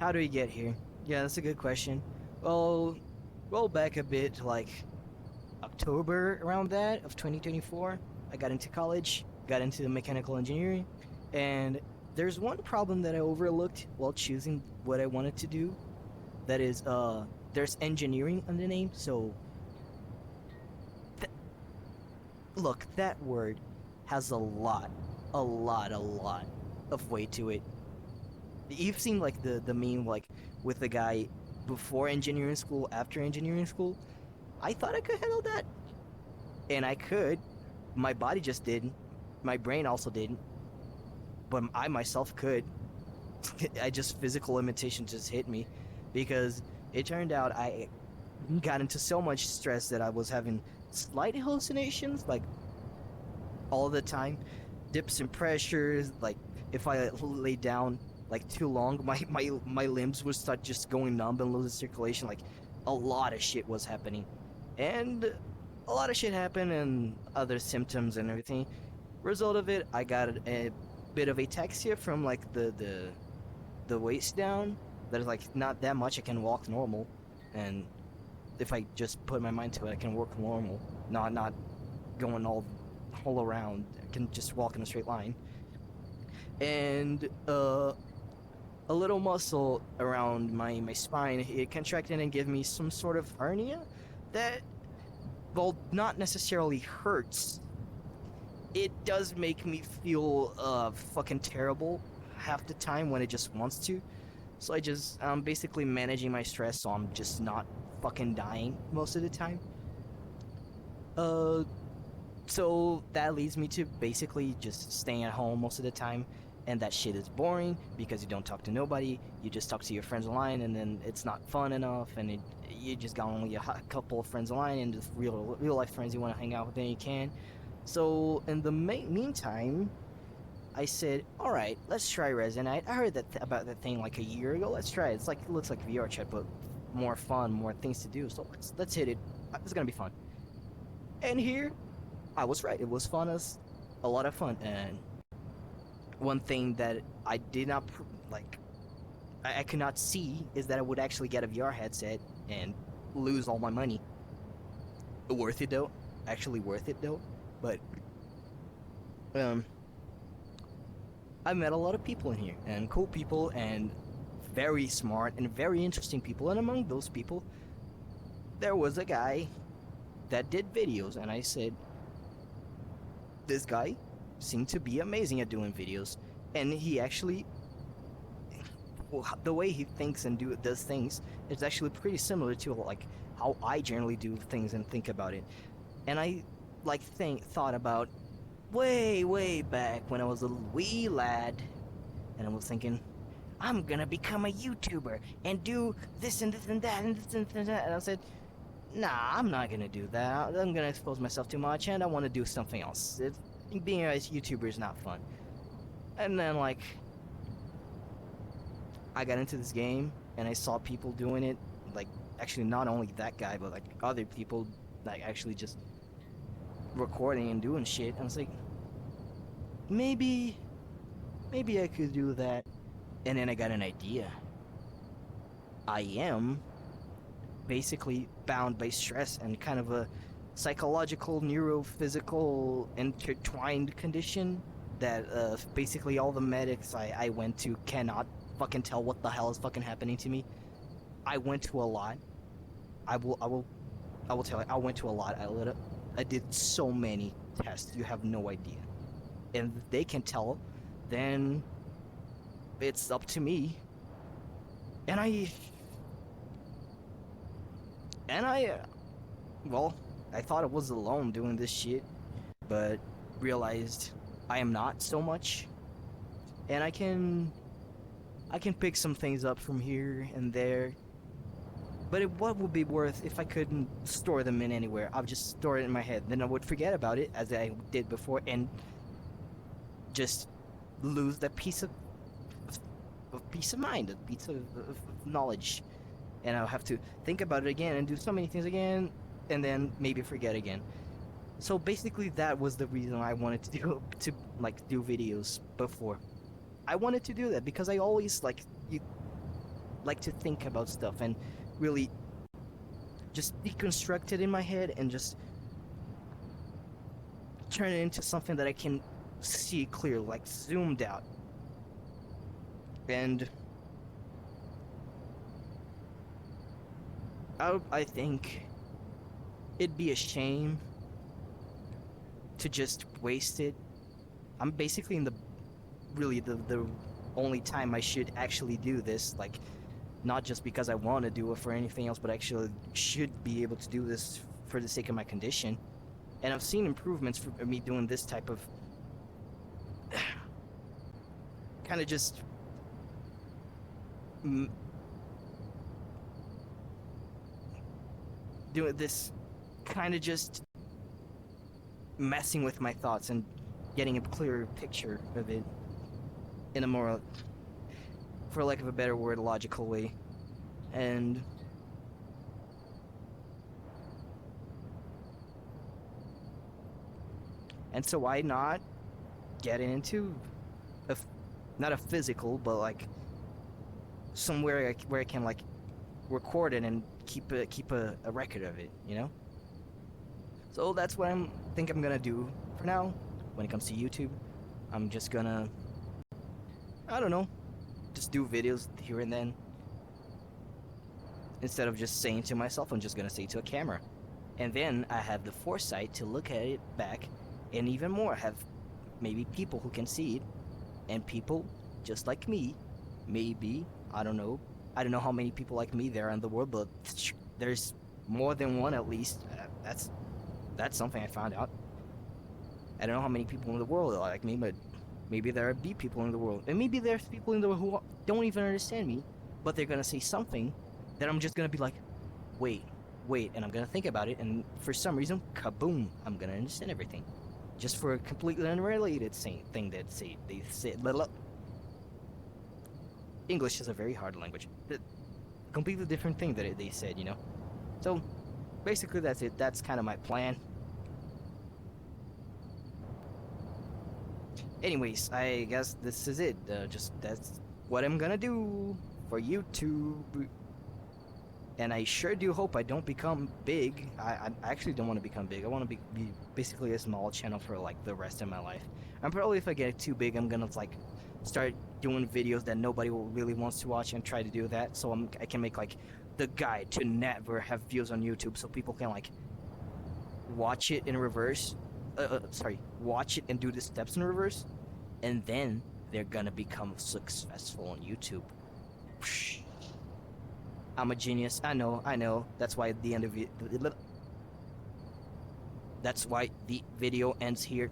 How do we get here? Yeah, that's a good question. Well, roll back a bit to like October around that of 2024. I got into college, got into mechanical engineering, and there's one problem that I overlooked while choosing what I wanted to do. That is, there's engineering on the name. So, th- look, that word has a lot of weight to it. You've seen like the meme like with the guy before engineering school, after engineering school. I thought I could handle that, and I could. My body just didn't. My brain also didn't, but I myself could. I just physical limitation just hit me because it turned out I got into so much stress that I was having slight hallucinations like all the time, dips and pressures. Like if I lay down like too long, my limbs would start just going numb and losing circulation. Like a lot of shit was happening, and a lot of shit happened and other symptoms and everything. Result of it, I got a bit of ataxia from like the waist down. There's like not that much. I can walk normal, and if I just put my mind to it, I can walk normal. Not going all around. I can just walk in a straight line. And a little muscle around my spine, it contracted and gave me some sort of hernia that, well, not necessarily hurts. It does make me feel fucking terrible half the time when it just wants to. So I'm basically managing my stress so I'm just not fucking dying most of the time. Uh so that leads me to basically just staying at home most of the time, and that shit is boring because you don't talk to nobody. You just talk to your friends online, and then it's not fun enough, and you just got only a couple of friends online, and just real life friends you want to hang out with, then you can. So in the meantime, I said, all right, let's try Resonite. I heard about that thing like a year ago. Let's try it. It looks like VR chat, but more fun, more things to do. So let's hit it. It's gonna be fun. And here I was right. It was fun as a lot of fun. And one thing that I did not like, I could not see is that I would actually get a VR headset and lose all my money. Worth it though. Actually worth it though. But um, I met a lot of people in here and cool people and very smart and very interesting people. And among those people, there was a guy that did videos, and I said, this guy seemed to be amazing at doing videos, and he actually, well, the way he thinks and does things is actually pretty similar to like how I generally do things and think about it. And I like thought about way back when I was a wee lad, and I was thinking, I'm gonna become a YouTuber and do this and this and that and this and that. And I said, nah, I'm not gonna do that. I'm gonna expose myself too much, and I want to do something else. Being a YouTuber is not fun. And then like I got into this game and I saw people doing it, like actually not only that guy but like other people like actually just recording and doing shit. And I was like, maybe maybe I could do that. And then I got an idea. I am basically bound by stress and kind of a psychological, neurophysical intertwined condition that basically all the medics I went to cannot fucking tell what the hell is fucking happening to me. I went to a lot. I will I will I will tell you, I went to a lot. I did so many tests, you have no idea. And if they can tell, then it's up to me. And I well, I thought I was alone doing this shit, but realized I am not so much. And I can pick some things up from here and there. But what would be worth if I couldn't store them in anywhere? I'll just store it in my head. Then I would forget about it as I did before and just lose that peace of mind, a piece of knowledge. And I'll have to think about it again and do so many things again and then maybe forget again. So basically that was the reason I wanted to do videos before. I wanted to do that because I always like like to think about stuff and really just deconstruct it in my head and just turn it into something that I can see clearly, like zoomed out. And I think it'd be a shame to just waste it. I'm basically in the really the only time I should actually do this, like not just because I want to do it for anything else, but actually should be able to do this for the sake of my condition. And I've seen improvements for me doing this type of kind of just doing this kind of just messing with my thoughts and getting a clearer picture of it in a more, for lack of a better word, logical way. And so why not get into not a physical, but like somewhere where I can like record it and keep a record of it, you know? So that's what I'm gonna do for now when it comes to YouTube. I'm just gonna, I don't know, just do videos here and then. Instead of just saying to myself, I'm just gonna say to a camera. And then I have the foresight to look at it back, and even more, have maybe people who can see it, and people just like me, maybe, I don't know how many people like me there in the world, but there's more than one at least. That's something I found out. I don't know how many people in the world are like me, but maybe there are B people in the world, and maybe there's people in the world who don't even understand me, but they're gonna say something that I'm just gonna be like, wait, and I'm gonna think about it, and for some reason, kaboom, I'm gonna understand everything, just for a completely unrelated thing that they say. English is a very hard language. Completely different thing that they said, you know. So basically, that's it. That's kind of my plan. Anyways, I guess this is it. Just that's what I'm gonna do for YouTube. And I sure do hope I don't become big. I actually don't want to become big. I want to be basically a small channel for like the rest of my life. And probably if I get too big, I'm gonna like start doing videos that nobody will really wants to watch and try to do that. So I can make like the guide to never have views on YouTube, so people can like watch it in reverse. Watch it and do the steps in reverse, and then they're gonna become successful on YouTube. I'm a genius. I know. That's why at the end of it. That's why the video ends here.